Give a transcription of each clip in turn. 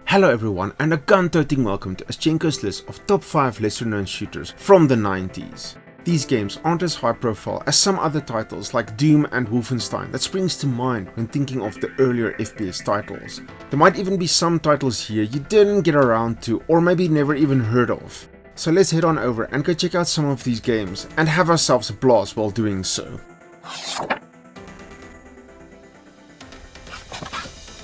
Hello everyone, and a gun-toting welcome to Aschenko's list of top 5 lesser known shooters from the 90s. These games aren't as high profile as some other titles like Doom and Wolfenstein that springs to mind when thinking of the earlier FPS titles. There might even be some titles here you didn't get around to or maybe never even heard of. So let's head on over and go check out some of these games and have ourselves a blast while doing so.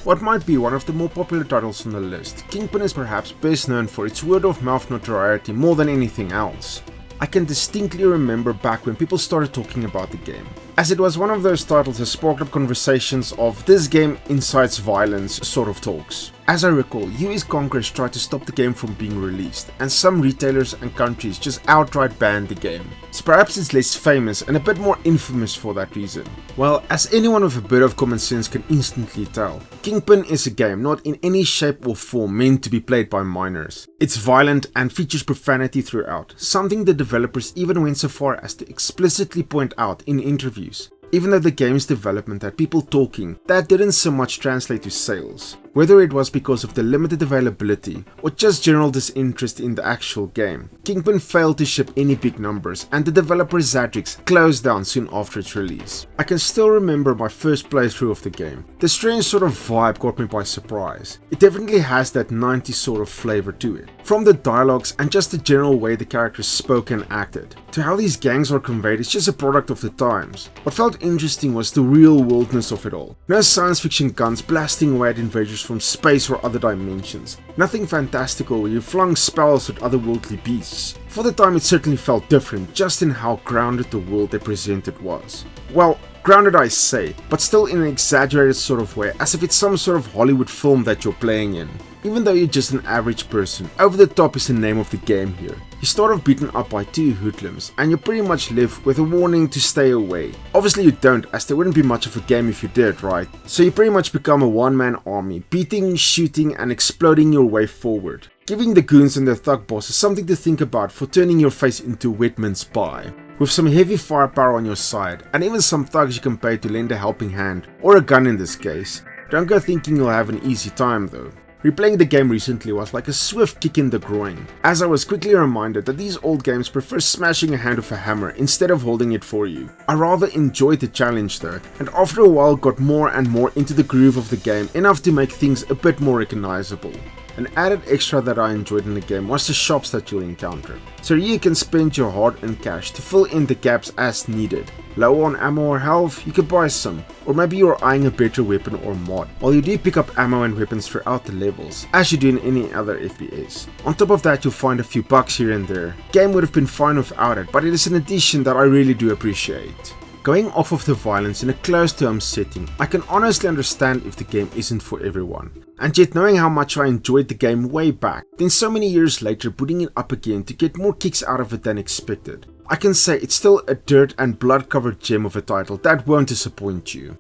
What might be one of the more popular titles on the list, Kingpin is perhaps best known for its word-of-mouth notoriety more than anything else. I can distinctly remember back when people started talking about the game, as it was one of those titles that sparked up conversations of "this game incites violence" sort of talks. As I recall, US Congress tried to stop the game from being released, and some retailers and countries just outright banned the game. So perhaps it's less famous and a bit more infamous for that reason. Well, as anyone with a bit of common sense can instantly tell, Kingpin is a game not in any shape or form meant to be played by minors. It's violent and features profanity throughout, something the developers even went so far as to explicitly point out in interviews. Even though the game's development had people talking, that didn't so much translate to sales. Whether it was because of the limited availability or just general disinterest in the actual game, Kingpin failed to ship any big numbers and the developer Zadrix closed down soon after its release. I can still remember my first playthrough of the game. The strange sort of vibe caught me by surprise. It definitely has that 90s sort of flavor to it. From the dialogues and just the general way the characters spoke and acted, to how these gangs are conveyed, it's just a product of the times. What felt interesting was the real worldness of it all. No science fiction guns blasting away at invaders from space or other dimensions. Nothing fantastical where you flung spells at otherworldly beasts. For the time it certainly felt different, just in how grounded the world they presented was. Well, grounded I say, but still in an exaggerated sort of way, as if it's some sort of Hollywood film that you're playing in. Even though you're just an average person, over the top is the name of the game here. You start off beaten up by two hoodlums, and you pretty much live with a warning to stay away. Obviously you don't, as there wouldn't be much of a game if you did, right? So you pretty much become a one-man army, beating, shooting and exploding your way forward. Giving the goons and their thug bosses something to think about for turning your face into wet mince pie. With some heavy firepower on your side, and even some thugs you can pay to lend a helping hand, or a gun in this case. Don't go thinking you'll have an easy time though. Replaying the game recently was like a swift kick in the groin, as I was quickly reminded that these old games prefer smashing a hand with a hammer instead of holding it for you. I rather enjoyed the challenge though, and after a while got more and more into the groove of the game, enough to make things a bit more recognizable. An added extra that I enjoyed in the game was the shops that you'll encounter. So you can spend your hard-earned cash to fill in the gaps as needed. Low on ammo or health, you can buy some, or maybe you're eyeing a better weapon or mod, while you do pick up ammo and weapons throughout the levels, as you do in any other FPS. On top of that, you'll find a few bucks here and there. Game would have been fine without it, but it is an addition that I really do appreciate. Going off of the violence in a close-to-home setting, I can honestly understand if the game isn't for everyone. And yet knowing how much I enjoyed the game way back, then so many years later putting it up again to get more kicks out of it than expected, I can say it's still a dirt and blood covered gem of a title that won't disappoint you.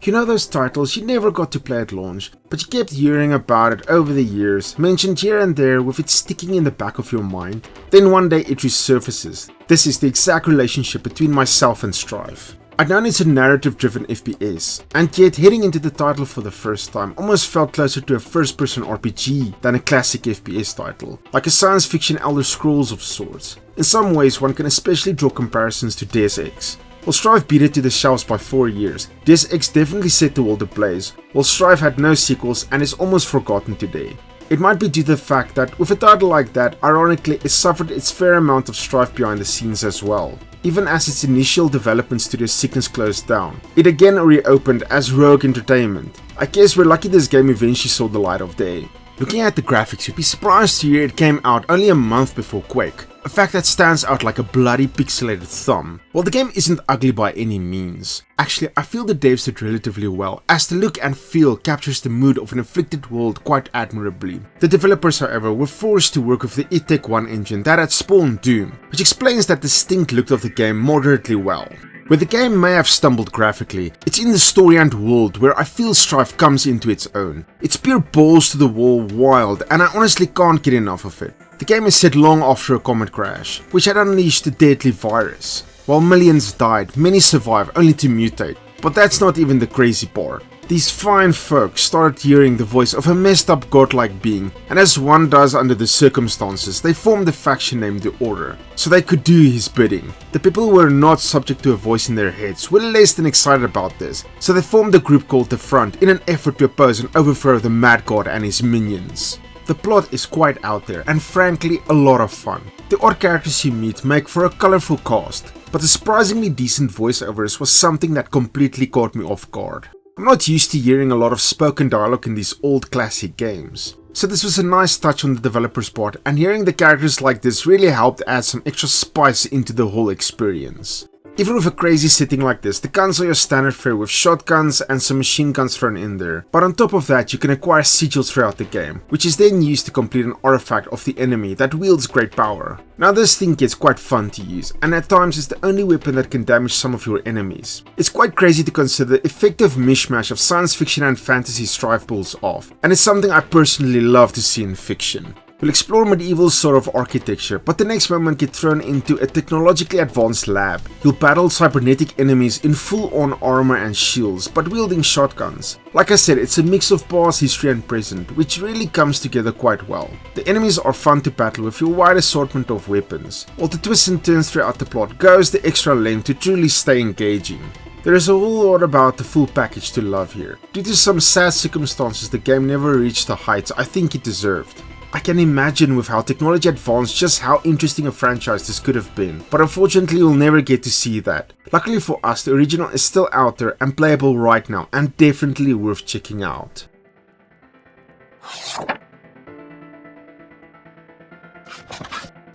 You know those titles you never got to play at launch, but you kept hearing about it over the years, mentioned here and there with it sticking in the back of your mind? Then one day it resurfaces. This is the exact relationship between myself and Strife. I'd known it's a narrative-driven FPS, and yet heading into the title for the first time almost felt closer to a first-person RPG than a classic FPS title, like a science fiction Elder Scrolls of sorts. In some ways one can especially draw comparisons to Deus Ex. While Strife beat it to the shelves by 4 years, Deus Ex definitely set the world ablaze, while Strife had no sequels and is almost forgotten today. It might be due to the fact that with a title like that, ironically it suffered its fair amount of strife behind the scenes as well. Even as its initial development studio Sickness closed down, it again reopened as Rogue Entertainment. I guess we're lucky this game eventually saw the light of day. Looking at the graphics, you'd be surprised to hear it came out only a month before Quake, a fact that stands out like a bloody pixelated thumb. While the game isn't ugly by any means, actually I feel the devs did relatively well, as the look and feel captures the mood of an afflicted world quite admirably. The developers however were forced to work with the id Tech 1 engine that had spawned Doom, which explains that distinct look of the game moderately well. Where the game may have stumbled graphically, it's in the story and world where I feel Strife comes into its own. It's pure balls to the wall wild, and I honestly can't get enough of it. The game is set long after a comet crash, which had unleashed a deadly virus. While millions died, many survived only to mutate. But that's not even the crazy part. These fine folk started hearing the voice of a messed up godlike being, and as one does under the circumstances, they formed a faction named the Order, so they could do his bidding. The people who were not subject to a voice in their heads were less than excited about this, so they formed a group called the Front in an effort to oppose and overthrow the Mad God and his minions. The plot is quite out there and frankly a lot of fun. The odd characters you meet make for a colourful cast, but the surprisingly decent voiceovers was something that completely caught me off guard. I'm not used to hearing a lot of spoken dialogue in these old classic games, so this was a nice touch on the developer's part, and hearing the characters like this really helped add some extra spice into the whole experience. Even with a crazy setting like this, the guns are your standard fare with shotguns and some machine guns thrown in there, but on top of that you can acquire sigils throughout the game, which is then used to complete an artifact of the enemy that wields great power. Now this thing gets quite fun to use, and at times it's the only weapon that can damage some of your enemies. It's quite crazy to consider the effective mishmash of science fiction and fantasy Strife pulls off, and it's something I personally love to see in fiction. You'll explore medieval sort of architecture, but the next moment get thrown into a technologically advanced lab. You'll battle cybernetic enemies in full-on armor and shields, but wielding shotguns. Like I said, it's a mix of past, history and present, which really comes together quite well. The enemies are fun to battle with your wide assortment of weapons, while the twists and turns throughout the plot goes the extra length to truly stay engaging. There is a whole lot about the full package to love here. Due to some sad circumstances, the game never reached the heights I think it deserved. I can imagine with how technology advanced just how interesting a franchise this could have been, but unfortunately you'll never get to see that. Luckily for us, the original is still out there and playable right now, and definitely worth checking out.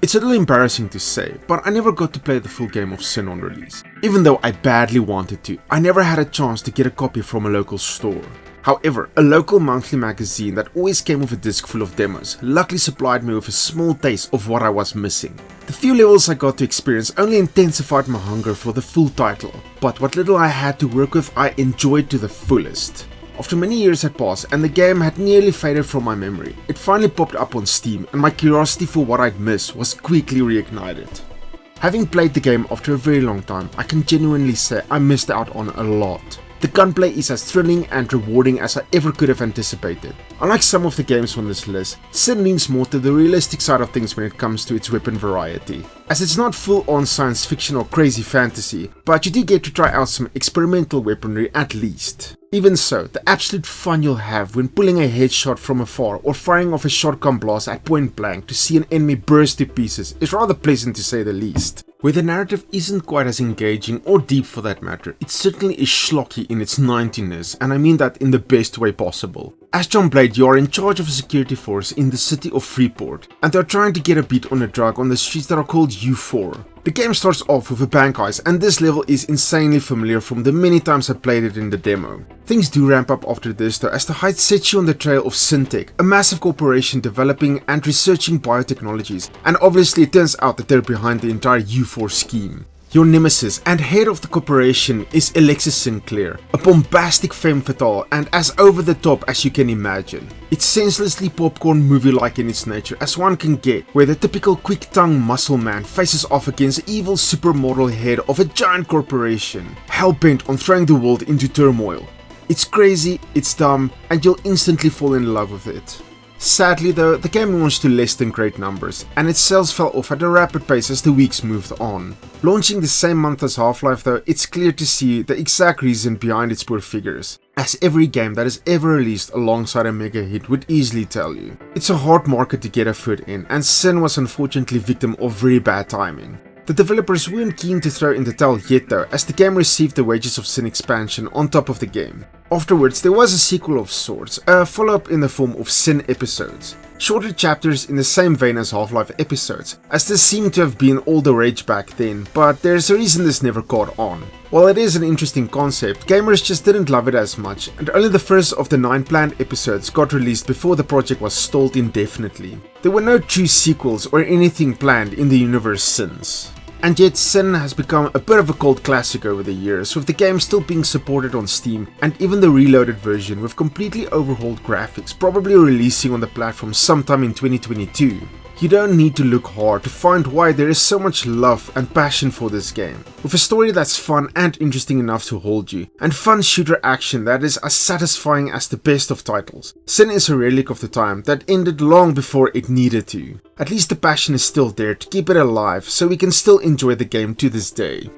It's a little embarrassing to say, but I never got to play the full game of Sin on release. Even though I badly wanted to, I never had a chance to get a copy from a local store. However, a local monthly magazine that always came with a disc full of demos luckily supplied me with a small taste of what I was missing. The few levels I got to experience only intensified my hunger for the full title, but what little I had to work with I enjoyed to the fullest. After many years had passed and the game had nearly faded from my memory, it finally popped up on Steam and my curiosity for what I'd missed was quickly reignited. Having played the game after a very long time, I can genuinely say I missed out on a lot. The gunplay is as thrilling and rewarding as I ever could have anticipated. Unlike some of the games on this list, Sin leans more to the realistic side of things when it comes to its weapon variety, as it's not full-on science fiction or crazy fantasy, but you do get to try out some experimental weaponry at least. Even so, the absolute fun you'll have when pulling a headshot from afar or firing off a shotgun blast at point blank to see an enemy burst to pieces is rather pleasant to say the least. Where the narrative isn't quite as engaging or deep for that matter, it certainly is schlocky in its 90ness, and I mean that in the best way possible. As John Blade, you are in charge of a security force in the city of Freeport, and they're trying to get a beat on a drug on the streets that are called U4. The game starts off with a bank heist, and this level is insanely familiar from the many times I played it in the demo. Things do ramp up after this though, as the heist sets you on the trail of Syntech, a massive corporation developing and researching biotechnologies, and obviously it turns out that they're behind the entire U4 scheme. Your nemesis and head of the corporation is Alexis Sinclair, a bombastic femme fatale and as over the top as you can imagine. It's senselessly popcorn movie-like in its nature as one can get, where the typical quick-tongued muscle man faces off against the evil supermodel head of a giant corporation, hell-bent on throwing the world into turmoil. It's crazy, it's dumb, and you'll instantly fall in love with it. Sadly though, the game launched to less than great numbers, and its sales fell off at a rapid pace as the weeks moved on. Launching the same month as Half-Life though, it's clear to see the exact reason behind its poor figures, as every game that is ever released alongside a mega hit would easily tell you. It's a hard market to get a foot in, and Sin was unfortunately victim of very bad timing. The developers weren't keen to throw in the towel yet though, as the game received the Wages of Sin expansion on top of the game. Afterwards, there was a sequel of sorts, a follow-up in the form of Sin episodes. Shorter chapters in the same vein as Half-Life episodes, as this seemed to have been all the rage back then, but there's a reason this never caught on. While it is an interesting concept, gamers just didn't love it as much, and only the first of the 9 planned episodes got released before the project was stalled indefinitely. There were no true sequels or anything planned in the universe since. And yet Sin has become a bit of a cult classic over the years, with the game still being supported on Steam and even the reloaded version with completely overhauled graphics probably releasing on the platform sometime in 2022. You don't need to look hard to find why there is so much love and passion for this game. With a story that's fun and interesting enough to hold you, and fun shooter action that is as satisfying as the best of titles, Sin is a relic of the time that ended long before it needed to. At least the passion is still there to keep it alive, so we can still enjoy the game to this day.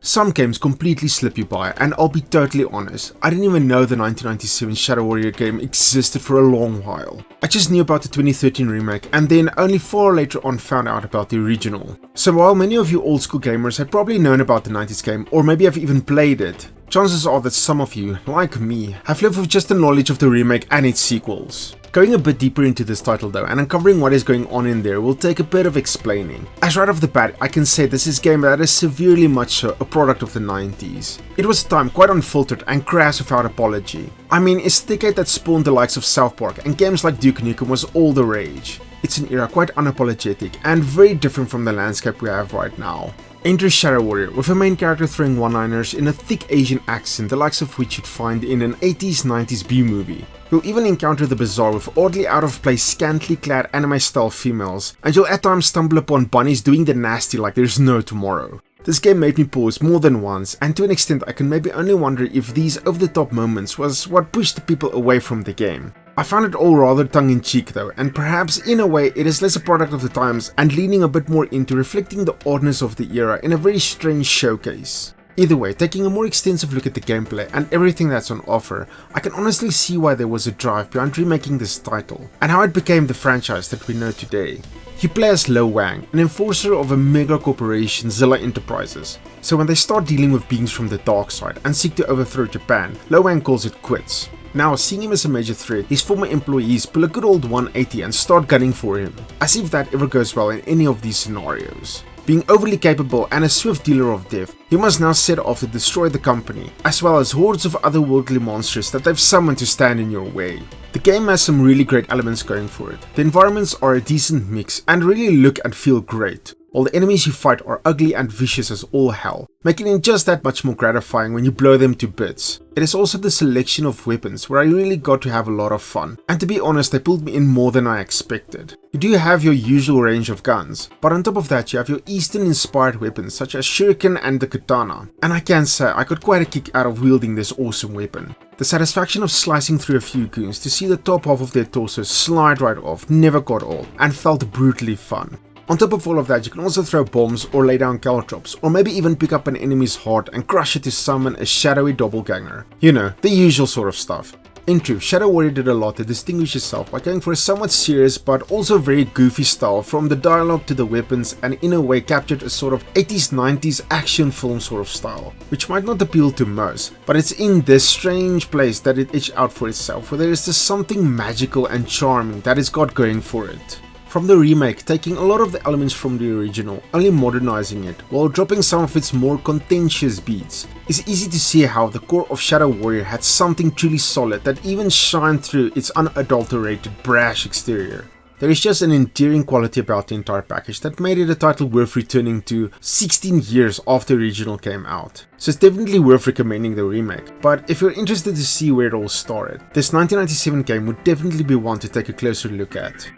Some games completely slip you by, and I'll be totally honest, I didn't even know the 1997 Shadow Warrior game existed for a long while. I just knew about the 2013 remake and then only far later on found out about the original. So while many of you old school gamers had probably known about the 90s game or maybe have even played it, chances are that some of you, like me, have lived with just the knowledge of the remake and its sequels. Going a bit deeper into this title though, and uncovering what is going on in there will take a bit of explaining. As right off the bat, I can say this is a game that is severely much so a product of the 90s. It was a time quite unfiltered and crass without apology. I mean, it's the decade that spawned the likes of South Park, and games like Duke Nukem was all the rage. It's an era quite unapologetic and very different from the landscape we have right now. Enter Shadow Warrior, with a main character throwing one-liners in a thick Asian accent the likes of which you'd find in an 80s-90s B-movie. You'll even encounter the bizarre with oddly out-of-place scantily clad anime-style females, and you'll at times stumble upon bunnies doing the nasty like there's no tomorrow. This game made me pause more than once, and to an extent I can maybe only wonder if these over-the-top moments was what pushed the people away from the game. I found it all rather tongue-in-cheek though, and perhaps in a way it is less a product of the times and leaning a bit more into reflecting the oddness of the era in a very strange showcase. Either way, taking a more extensive look at the gameplay and everything that's on offer, I can honestly see why there was a drive behind remaking this title, and how it became the franchise that we know today. You play as Lo Wang, an enforcer of a mega corporation, Zilla Enterprises. So when they start dealing with beings from the dark side and seek to overthrow Japan, Lo Wang calls it quits. Now, seeing him as a major threat, his former employees pull a good old 180 and start gunning for him, as if that ever goes well in any of these scenarios. Being overly capable and a swift dealer of death, he must now set off to destroy the company, as well as hordes of otherworldly monsters that they've summoned to stand in your way. The game has some really great elements going for it. The environments are a decent mix and really look and feel great, while the enemies you fight are ugly and vicious as all hell, making it just that much more gratifying when you blow them to bits. It is also the selection of weapons where I really got to have a lot of fun, and to be honest they pulled me in more than I expected. You do have your usual range of guns, but on top of that you have your Eastern inspired weapons such as shuriken and the katana, and I can say I got quite a kick out of wielding this awesome weapon. The satisfaction of slicing through a few goons to see the top half of their torsos slide right off never got old and felt brutally fun. On top of all of that, you can also throw bombs or lay down caltrops, or maybe even pick up an enemy's heart and crush it to summon a shadowy doppelganger. You know, the usual sort of stuff. In truth, Shadow Warrior did a lot to distinguish itself by going for a somewhat serious but also very goofy style, from the dialogue to the weapons, and in a way captured a sort of 80s-90s action film sort of style, which might not appeal to most, but it's in this strange place that it etched out for itself, where there is just something magical and charming that it's got going for it. From the remake, taking a lot of the elements from the original, only modernizing it, while dropping some of its more contentious beats, it's easy to see how the core of Shadow Warrior had something truly solid that even shined through its unadulterated, brash exterior. There is just an endearing quality about the entire package that made it a title worth returning to 16 years after the original came out. So it's definitely worth recommending the remake, but if you're interested to see where it all started, this 1997 game would definitely be one to take a closer look at.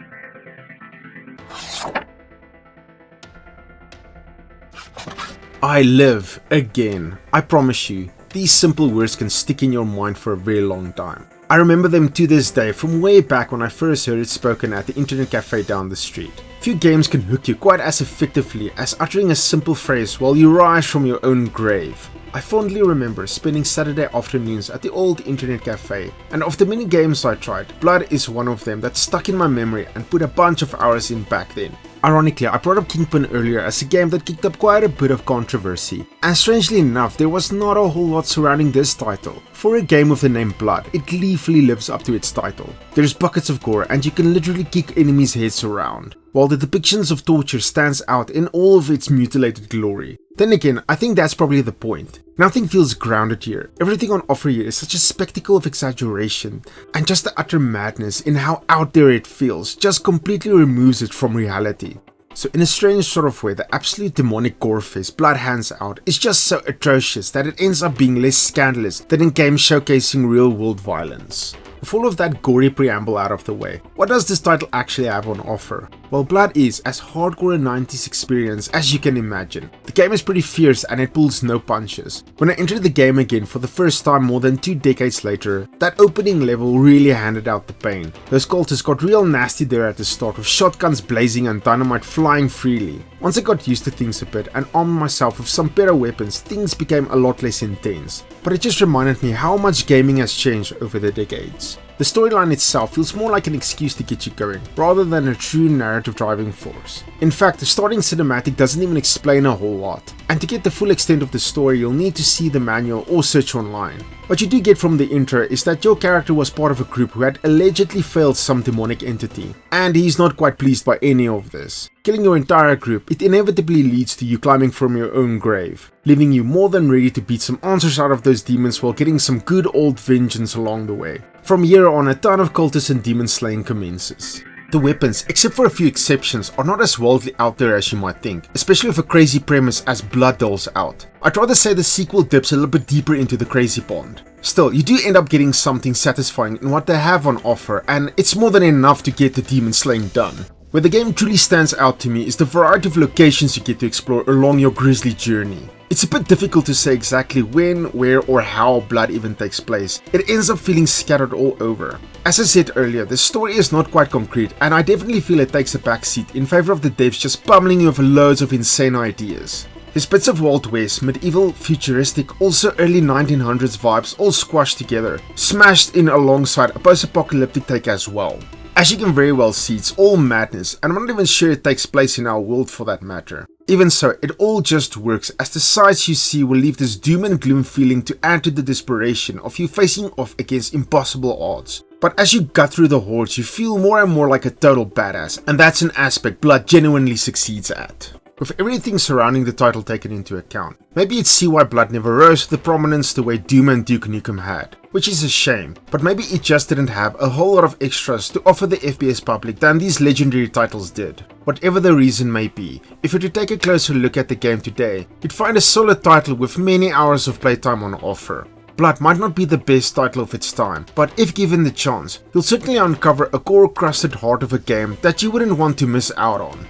I live again. I promise you, these simple words can stick in your mind for a very long time. I remember them to this day from way back when I first heard it spoken at the internet cafe down the street. Few games can hook you quite as effectively as uttering a simple phrase while you rise from your own grave. I fondly remember spending Saturday afternoons at the old internet cafe, and of the many games I tried, Blood is one of them that stuck in my memory and put a bunch of hours in back then. Ironically, I brought up Kingpin earlier as a game that kicked up quite a bit of controversy, and strangely enough there was not a whole lot surrounding this title. For a game with the name Blood, it gleefully lives up to its title. There's buckets of gore and you can literally kick enemies' heads around, while the depictions of torture stands out in all of its mutilated glory. Then again, I think that's probably the point. Nothing feels grounded here. Everything on offer here is such a spectacle of exaggeration, and just the utter madness in how out there it feels just completely removes it from reality. So in a strange sort of way, the absolute demonic gore fest Blood hands out is just so atrocious that it ends up being less scandalous than in games showcasing real world violence. With all of that gory preamble out of the way, what does this title actually have on offer? Well, Blood is as hardcore a 90s experience as you can imagine. The game is pretty fierce and it pulls no punches. When I entered the game again for the first time more than 2 decades later, that opening level really handed out the pain. Those cultists got real nasty there at the start, with shotguns blazing and dynamite flying freely. Once I got used to things a bit and armed myself with some better weapons, things became a lot less intense. But it just reminded me how much gaming has changed over the decades. The storyline itself feels more like an excuse to get you going, rather than a true narrative driving force. In fact, the starting cinematic doesn't even explain a whole lot, and to get the full extent of the story you'll need to see the manual or search online. What you do get from the intro is that your character was part of a group who had allegedly failed some demonic entity, and he's not quite pleased by any of this. Killing your entire group, it inevitably leads to you climbing from your own grave, leaving you more than ready to beat some answers out of those demons while getting some good old vengeance along the way. From here on, a ton of cultists and demon slaying commences. The weapons, except for a few exceptions, are not as wildly out there as you might think, especially with a crazy premise as Blood doles out. I'd rather say the sequel dips a little bit deeper into the crazy pond. Still, you do end up getting something satisfying in what they have on offer, and it's more than enough to get the demon slaying done. Where the game truly stands out to me is the variety of locations you get to explore along your grisly journey. It's a bit difficult to say exactly when, where, or how Blood even takes place. It ends up feeling scattered all over. As I said earlier, the story is not quite concrete, and I definitely feel it takes a backseat in favor of the devs just pummeling you with loads of insane ideas. There's bits of Wild West, medieval, futuristic, also early 1900s vibes all squashed together, smashed in alongside a post-apocalyptic take as well. As you can very well see, it's all madness, and I'm not even sure it takes place in our world for that matter. Even so, it all just works, as the sights you see will leave this doom and gloom feeling to add to the desperation of you facing off against impossible odds. But as you gut through the hordes, you feel more and more like a total badass, and that's an aspect Blood genuinely succeeds at. With everything surrounding the title taken into account, maybe you'd see why Blood never rose to the prominence the way Doom and Duke Nukem had, which is a shame, but maybe it just didn't have a whole lot of extras to offer the FPS public than these legendary titles did. Whatever the reason may be, if you were to take a closer look at the game today, you'd find a solid title with many hours of playtime on offer. Blood might not be the best title of its time, but if given the chance, you'll certainly uncover a core-crusted heart of a game that you wouldn't want to miss out on.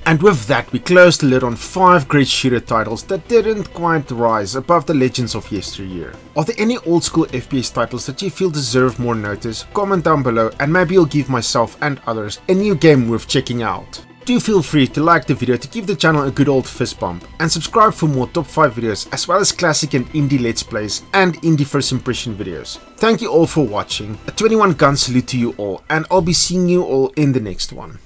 And with that, we close the lid on 5 great shooter titles that didn't quite rise above the legends of yesteryear. Are there any old school FPS titles that you feel deserve more notice? Comment down below and maybe you'll give myself and others a new game worth checking out. Do feel free to like the video to give the channel a good old fist bump, and subscribe for more top 5 videos as well as classic and indie let's plays and indie first impression videos. Thank you all for watching, a 21 gun salute to you all, and I'll be seeing you all in the next one.